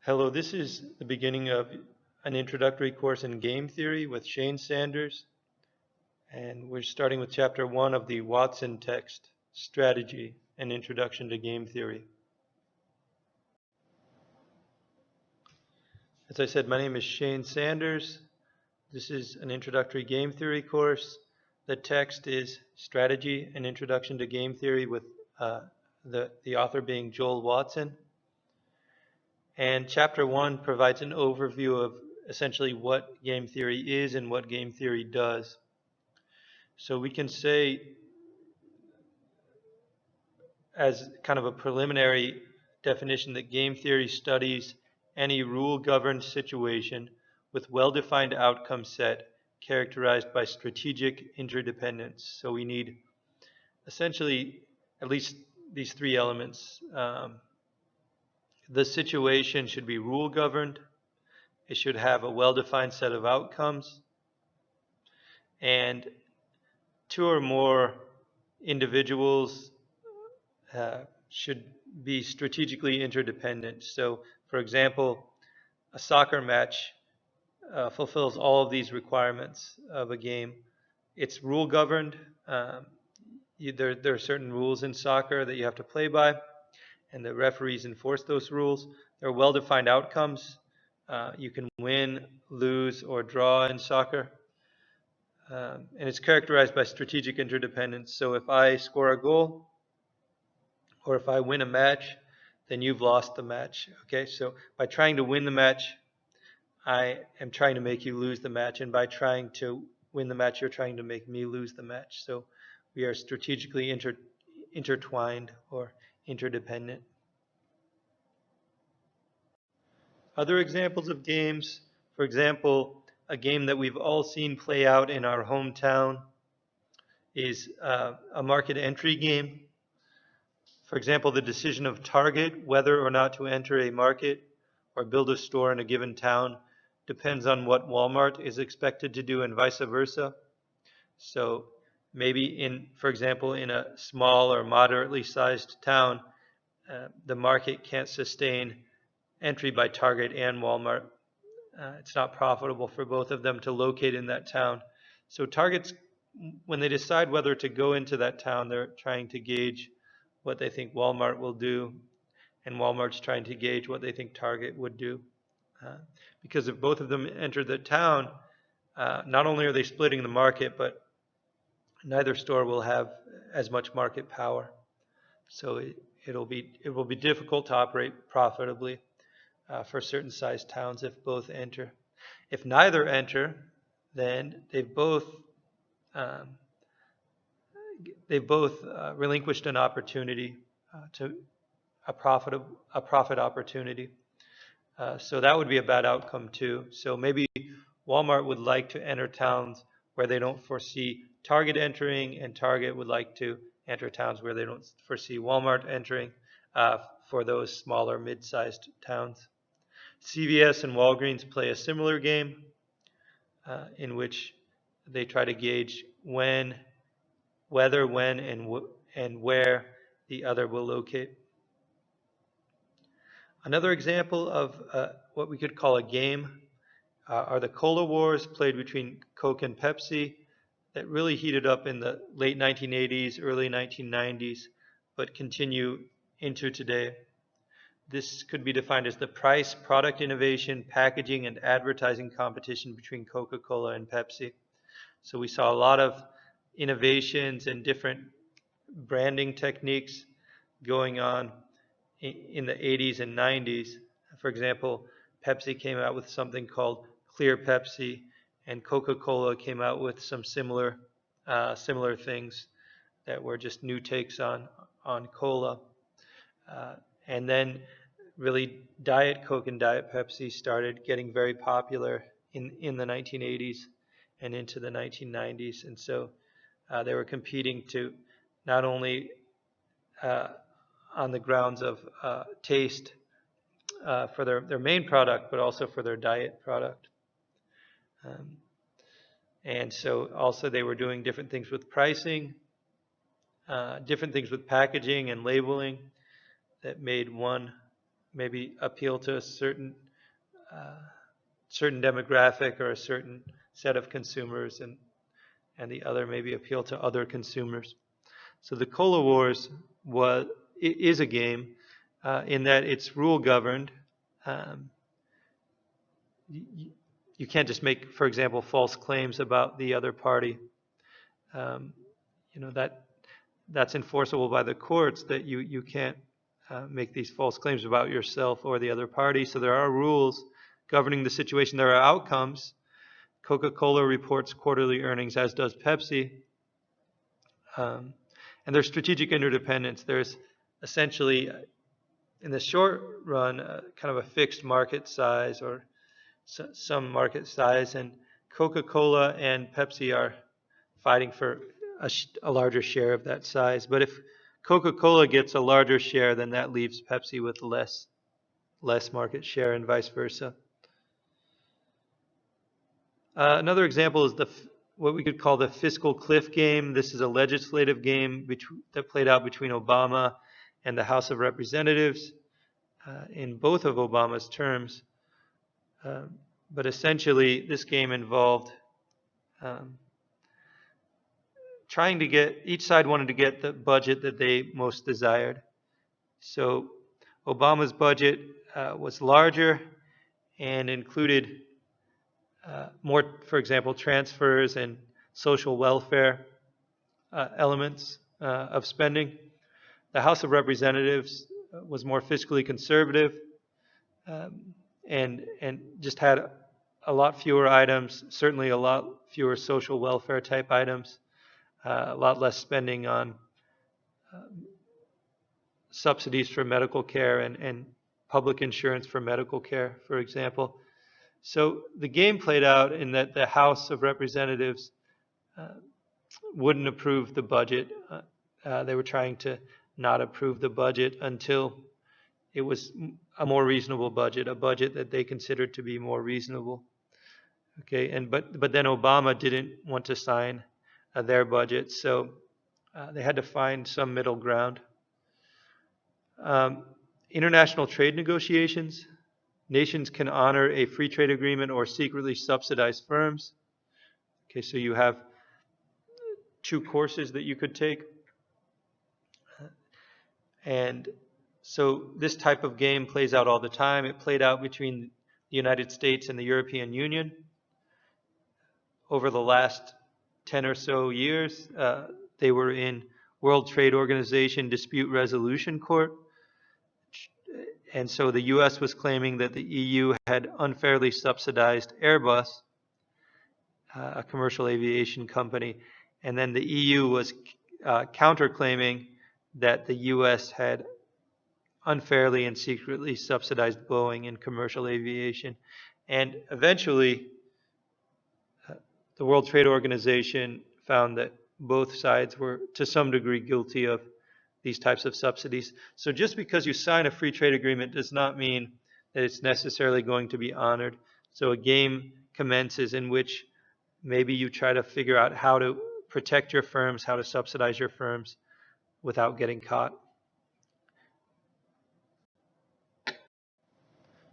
Hello, this is the beginning of an introductory course in game theory with Shane Sanders, and we're starting with chapter 1 of the Watson text, Strategy, an Introduction to Game Theory. As I said, my name is Shane Sanders. This is an introductory game theory course. The text is Strategy, an Introduction to Game Theory with the author being Joel Watson. And chapter 1 provides an overview of essentially what game theory is and what game theory does. So we can say, as kind of a preliminary definition, that game theory studies any rule-governed situation with well-defined outcome set characterized by strategic interdependence. So we need essentially at least these three elements. The situation should be rule-governed. It should have a well-defined set of outcomes. And two or more individuals should be strategically interdependent. So, for example, a soccer match fulfills all of these requirements of a game. It's rule-governed. There are certain rules in soccer that you have to play by, and the referees enforce those rules. There are well-defined outcomes. You can win, lose, or draw in soccer. And it's characterized by strategic interdependence. So if I score a goal, or if I win a match, then you've lost the match. Okay, so by trying to win the match, I am trying to make you lose the match. And by trying to win the match, you're trying to make me lose the match. So we are strategically intertwined or interdependent. Other examples of games, for example, a game that we've all seen play out in our hometown is a market entry game. For example, the decision of Target whether or not to enter a market or build a store in a given town depends on what Walmart is expected to do and vice versa. So maybe for example, in a small or moderately sized town, the market can't sustain entry by Target and Walmart. It's not profitable for both of them to locate in that town. So Target's, when they decide whether to go into that town, they're trying to gauge what they think Walmart will do, and Walmart's trying to gauge what they think Target would do. Because if both of them enter the town, not only are they splitting the market, but neither store will have as much market power. So it will be difficult to operate profitably for certain sized towns if both enter. If neither enter, then they've both relinquished an opportunity to a profit opportunity. So that would be a bad outcome too. So maybe Walmart would like to enter towns where they don't foresee Target entering, and Target would like to enter towns where they don't foresee Walmart entering for those smaller mid-sized towns. CVS and Walgreens play a similar game in which they try to gauge whether, when, and where the other will locate. Another example of what we could call a game are the Cola Wars played between Coke and Pepsi that really heated up in the late 1980s, early 1990s, but continue into today. This could be defined as the price, product innovation, packaging, and advertising competition between Coca-Cola and Pepsi. So we saw a lot of innovations and different branding techniques going on in the 80s and 90s. For example, Pepsi came out with something called Clear Pepsi, and Coca-Cola came out with some similar things that were just new takes on cola. And then really Diet Coke and Diet Pepsi started getting very popular in the 1980s and into the 1990s. And so they were competing to not only on the grounds of taste for their main product, but also for their diet product. And so also they were doing different things with pricing, different things with packaging and labeling that made one maybe appeal to a certain demographic or a certain set of consumers, and the other maybe appeal to other consumers. So the Cola Wars is a game in that it's rule governed. Um, you can't just make, for example, false claims about the other party. Um, that's enforceable by the courts, that you can't make these false claims about yourself or the other party. So there are rules governing the situation. There are outcomes. Coca-Cola reports quarterly earnings, as does Pepsi. And there's strategic interdependence. There's essentially, in the short run, kind of a fixed market size or some market size, and Coca-Cola and Pepsi are fighting for a larger share of that size. But if Coca-Cola gets a larger share, then that leaves Pepsi with less market share, and vice versa. Another example is what we could call the fiscal cliff game. This is a legislative game that played out between Obama and the House of Representatives in both of Obama's terms. But essentially, this game involved trying to each side wanted to get the budget that they most desired. So Obama's budget was larger and included more, for example, transfers and social welfare elements of spending. The House of Representatives was more fiscally conservative and just had a lot fewer items, certainly a lot fewer social welfare type items, a lot less spending on subsidies for medical care and public insurance for medical care, for example. So the game played out in that the House of Representatives wouldn't approve the budget. They were trying to not approve the budget until it was a more reasonable budget, a budget that they considered to be more reasonable. Okay, but then Obama didn't want to sign their budget, so they had to find some middle ground. International trade negotiations. Nations can honor a free trade agreement or secretly subsidize firms. Okay, so you have two courses that you could take. And so this type of game plays out all the time. It played out between the United States and the European Union. Over the last 10 or so years, they were in World Trade Organization Dispute Resolution Court. And so the U.S. was claiming that the EU had unfairly subsidized Airbus, a commercial aviation company. And then the EU was counterclaiming that the U.S. had unfairly and secretly subsidized Boeing in commercial aviation. And eventually, the World Trade Organization found that both sides were to some degree guilty of these types of subsidies. So just because you sign a free trade agreement does not mean that it's necessarily going to be honored. So a game commences in which maybe you try to figure out how to protect your firms, how to subsidize your firms without getting caught.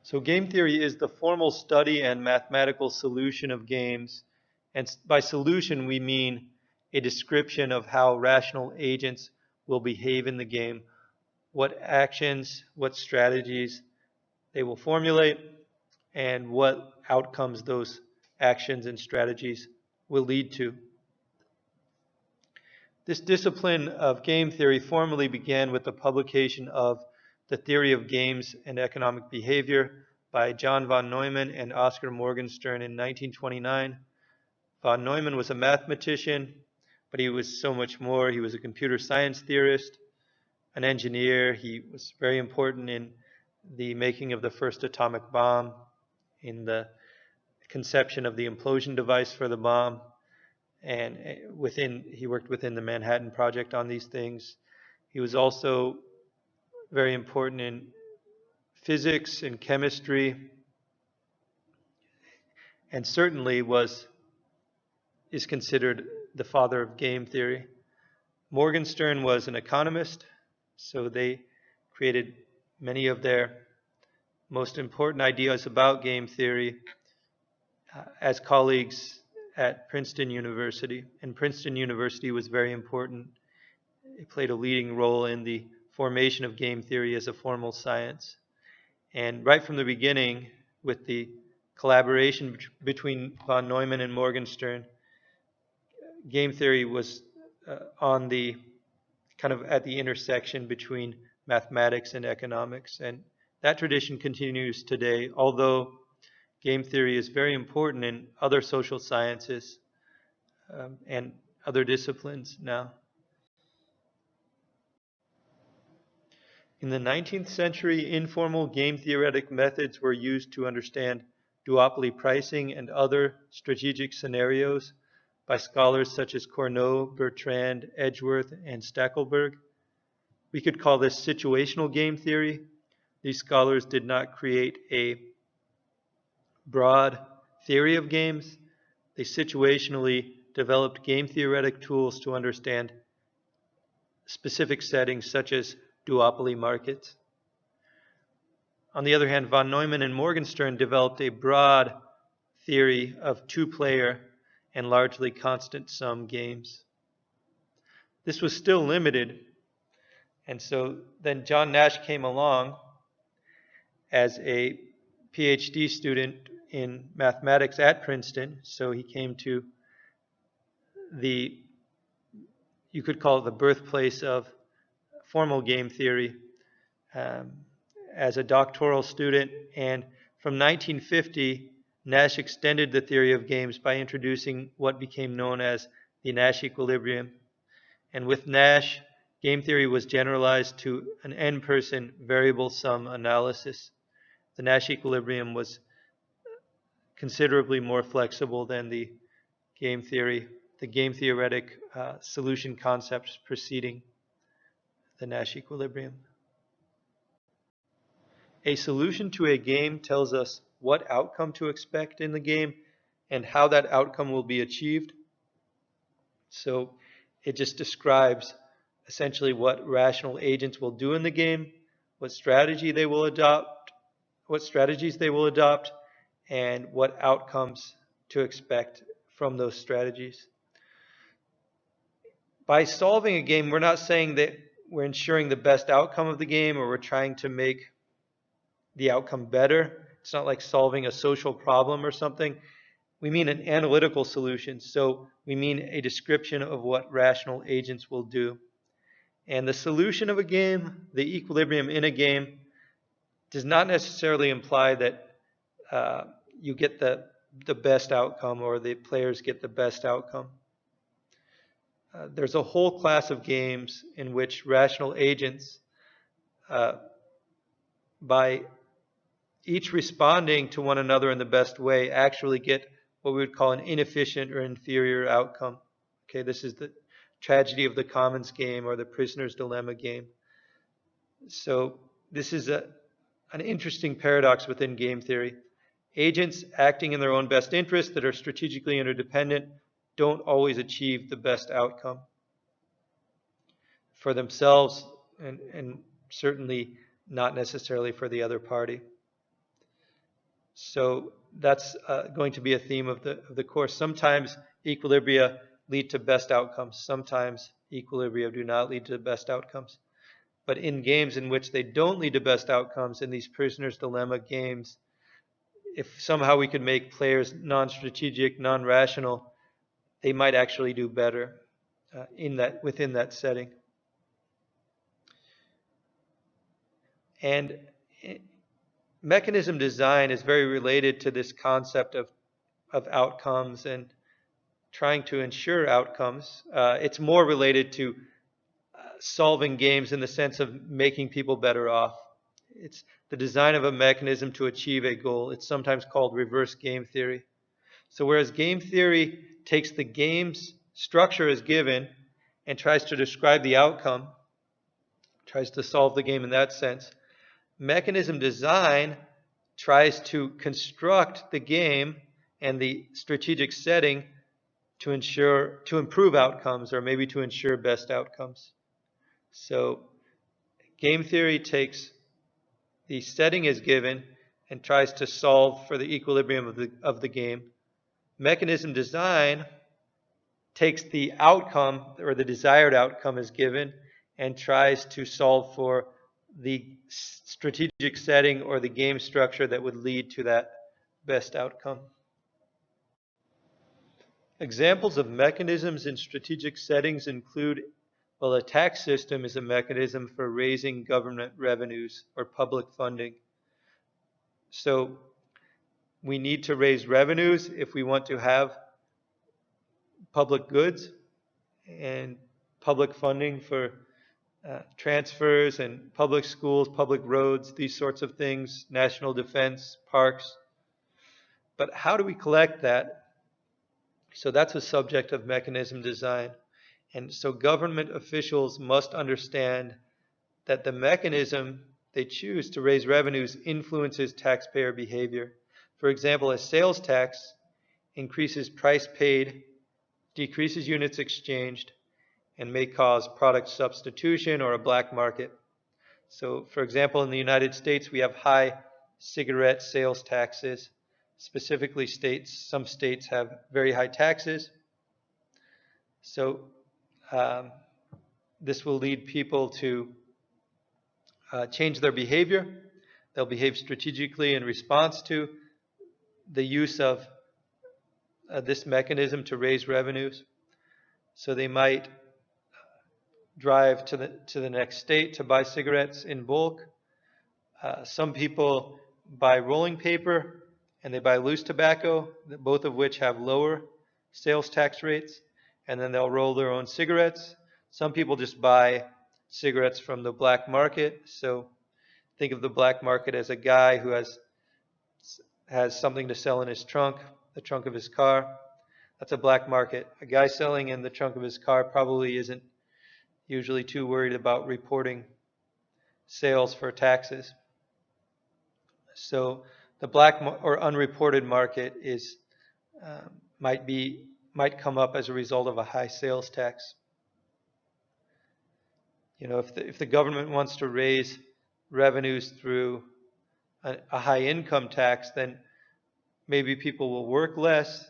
So game theory is the formal study and mathematical solution of games. And by solution, we mean a description of how rational agents will behave in the game, what actions, what strategies they will formulate, and what outcomes those actions and strategies will lead to. This discipline of game theory formally began with the publication of The Theory of Games and Economic Behavior by John von Neumann and Oscar Morgenstern in 1929. Von Neumann was a mathematician, but he was so much more. He was a computer science theorist, an engineer. He was very important in the making of the first atomic bomb, in the conception of the implosion device for the bomb, and he worked within the Manhattan Project on these things. He was also very important in physics and chemistry, and certainly is considered the father of game theory. Morgenstern was an economist, so they created many of their most important ideas about game theory as colleagues at Princeton University. And Princeton University was very important. It played a leading role in the formation of game theory as a formal science. And right from the beginning, with the collaboration between von Neumann and Morgenstern, game theory was on the kind of at the intersection between mathematics and economics. And that tradition continues today, although game theory is very important in other social sciences and other disciplines now. In the 19th century, informal game theoretic methods were used to understand duopoly pricing and other strategic scenarios by scholars such as Cournot, Bertrand, Edgeworth, and Stackelberg. We could call this situational game theory. These scholars did not create a broad theory of games. They situationally developed game theoretic tools to understand specific settings such as duopoly markets. On the other hand, von Neumann and Morgenstern developed a broad theory of two-player and largely constant sum games. This was still limited, and so then John Nash came along as a PhD student in mathematics at Princeton. So he came to you could call it the birthplace of formal game theory as a doctoral student. And from 1950, Nash extended the theory of games by introducing what became known as the Nash equilibrium. And with Nash, game theory was generalized to an n-person variable sum analysis. The Nash equilibrium was considerably more flexible than the game theoretic solution concepts preceding the Nash equilibrium. A solution to a game tells us what outcome to expect in the game and how that outcome will be achieved. So it just describes essentially what rational agents will do in the game, what strategies they will adopt, and what outcomes to expect from those strategies. By solving a game, we're not saying that we're ensuring the best outcome of the game or we're trying to make the outcome better. It's not like solving a social problem or something. We mean an analytical solution. So we mean a description of what rational agents will do. And the solution of a game, the equilibrium in a game, does not necessarily imply that you get the best outcome or the players get the best outcome. There's a whole class of games in which rational agents, by each responding to one another in the best way, actually get what we would call an inefficient or inferior outcome. Okay, this is the tragedy of the commons game or the prisoner's dilemma game. So this is an interesting paradox within game theory. Agents acting in their own best interest that are strategically interdependent don't always achieve the best outcome for themselves and certainly not necessarily for the other party. So that's going to be a theme of the course. Sometimes equilibria lead to best outcomes. Sometimes equilibria do not lead to best outcomes. But in games in which they don't lead to best outcomes, in these prisoner's dilemma games, if somehow we could make players non-strategic, non-rational, they might actually do better within that setting. And mechanism design is very related to this concept of outcomes and trying to ensure outcomes. It's more related to solving games in the sense of making people better off. It's the design of a mechanism to achieve a goal. It's sometimes called reverse game theory. So whereas game theory takes the game's structure as given and tries to describe the outcome, tries to solve the game in that sense, mechanism design tries to construct the game and the strategic setting to improve outcomes or maybe to ensure best outcomes. So game theory takes the setting as given and tries to solve for the equilibrium of the game. Mechanism design takes the outcome, or the desired outcome is given, and tries to solve for the strategic setting or the game structure that would lead to that best outcome. Examples of mechanisms in strategic settings include, well, a tax system is a mechanism for raising government revenues or public funding. So we need to raise revenues if we want to have public goods and public funding for transfers and public schools, public roads, these sorts of things, national defense, parks. But how do we collect that? So that's a subject of mechanism design. And so government officials must understand that the mechanism they choose to raise revenues influences taxpayer behavior. For example, a sales tax increases price paid, decreases units exchanged, and may cause product substitution or a black market. So, for example, in the United States, we have high cigarette sales taxes. Specifically, some states have very high taxes. So, this will lead people to change their behavior. They'll behave strategically in response to the use of this mechanism to raise revenues. So they might drive to the next state to buy cigarettes in bulk. Some people buy rolling paper and they buy loose tobacco, both of which have lower sales tax rates, and then they'll roll their own cigarettes. Some people just buy cigarettes from the black market. So think of the black market as a guy who has something to sell in his trunk, the trunk of his car. That's a black market. A guy selling in the trunk of his car probably isn't usually too worried about reporting sales for taxes. So the black or unreported market is might come up as a result of a high sales tax. You know, if the government wants to raise revenues through a high income tax, then maybe people will work less.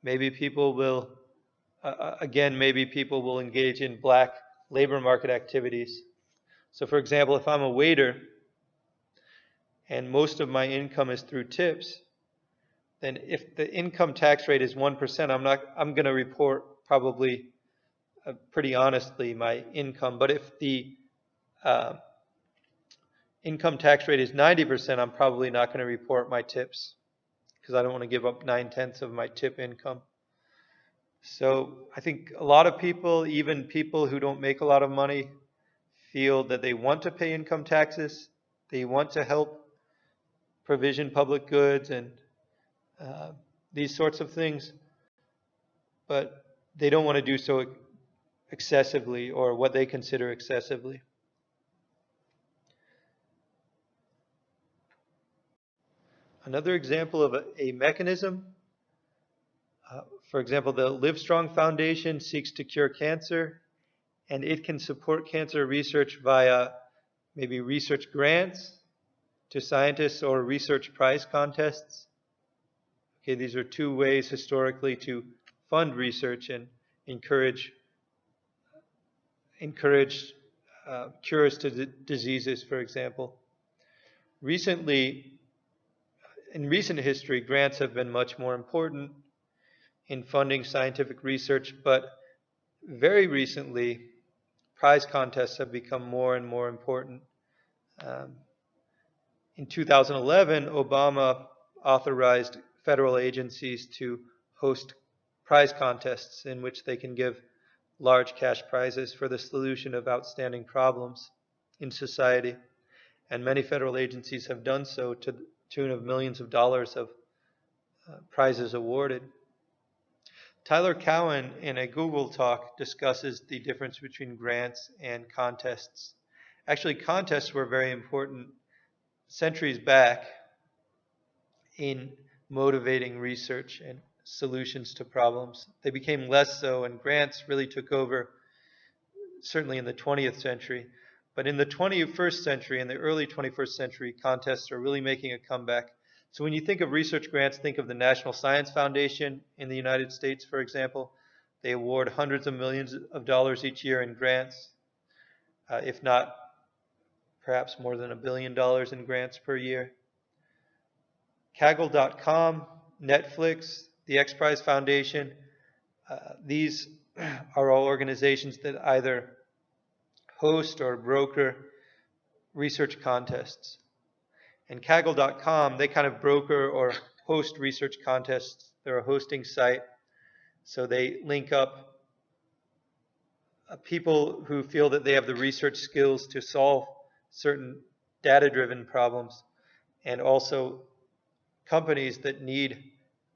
Maybe people will maybe people will engage in black labor market activities. So for example, if I'm a waiter and most of my income is through tips, then if the income tax rate is 1%, I'm going to report probably pretty honestly my income. But if the income tax rate is 90%, I'm probably not going to report my tips because I don't want to give up 9/10 of my tip income. So I think a lot of people, even people who don't make a lot of money, feel that they want to pay income taxes. They want to help provision public goods and these sorts of things, but they don't want to do so excessively or what they consider excessively. Another example of a mechanism, for example, the Livestrong Foundation seeks to cure cancer, and it can support cancer research via maybe research grants to scientists or research prize contests. Okay, these are two ways historically to fund research and encourage cures to diseases, for example. In recent history, grants have been much more important in funding scientific research, but very recently, prize contests have become more and more important. In 2011, Obama authorized federal agencies to host prize contests in which they can give large cash prizes for the solution of outstanding problems in society. And many federal agencies have done so to the tune of millions of dollars of prizes awarded. Tyler Cowen, in a Google talk, discusses the difference between grants and contests. Actually, contests were very important centuries back in motivating research and solutions to problems. They became less so, and grants really took over, certainly in the 20th century. But in the 21st century, in the early 21st century, contests are really making a comeback. So when you think of research grants, think of the National Science Foundation in the United States, for example. They award hundreds of millions of dollars each year in grants, if not perhaps more than $1 billion in grants per year. Kaggle.com, Netflix, the X Prize Foundation, these are all organizations that either host or broker research contests. And Kaggle.com, they kind of broker or host research contests. They're a hosting site. So they link up people who feel that they have the research skills to solve certain data-driven problems, and also companies that need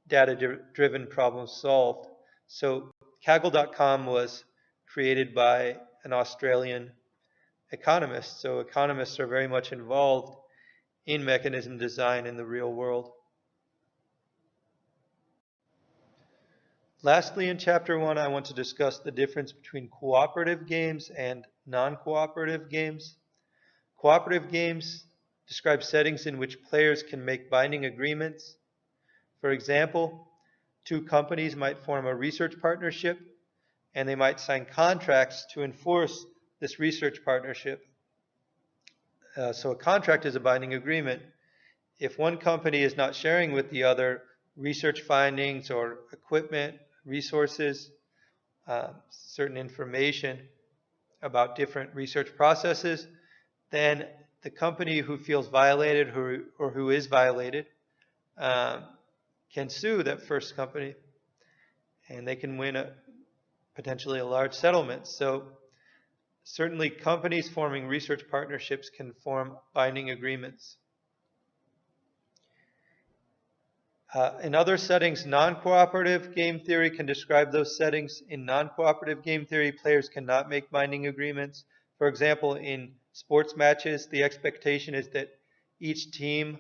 data-driven problems solved. So Kaggle.com was created by an Australian economist. So economists are very much involved in mechanism design in the real world. Lastly, in Chapter 1, I want to discuss the difference between cooperative games and non-cooperative games. Cooperative games describe settings in which players can make binding agreements. For example, two companies might form a research partnership, and they might sign contracts to enforce this research partnership. So a contract is a binding agreement. If one company is not sharing with the other research findings or equipment, resources, certain information about different research processes, then the company who feels violated or who is violated can sue that first company, and they can win potentially a large settlement. So certainly companies forming research partnerships can form binding agreements. In other settings, non-cooperative game theory can describe those settings. In non-cooperative game theory, players cannot make binding agreements. For example, in sports matches, the expectation is that each team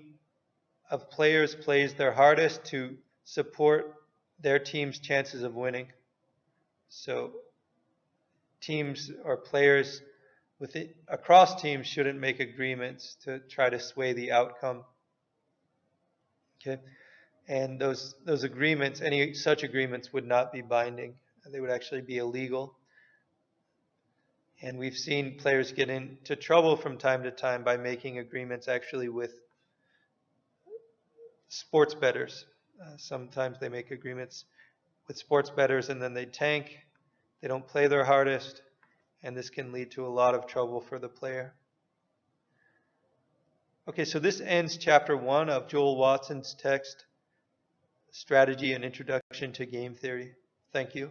of players plays their hardest to support their team's chances of winning. So teams or players across teams shouldn't make agreements to try to sway the outcome. Okay? And those agreements, any such agreements would not be binding. They would actually be illegal. And we've seen players get into trouble from time to time by making agreements actually with sports bettors. Sometimes they make agreements with sports bettors and then they tank. They don't play their hardest. And this can lead to a lot of trouble for the player. Okay, so this ends chapter 1 of Joel Watson's text, Strategy and Introduction to Game Theory. Thank you.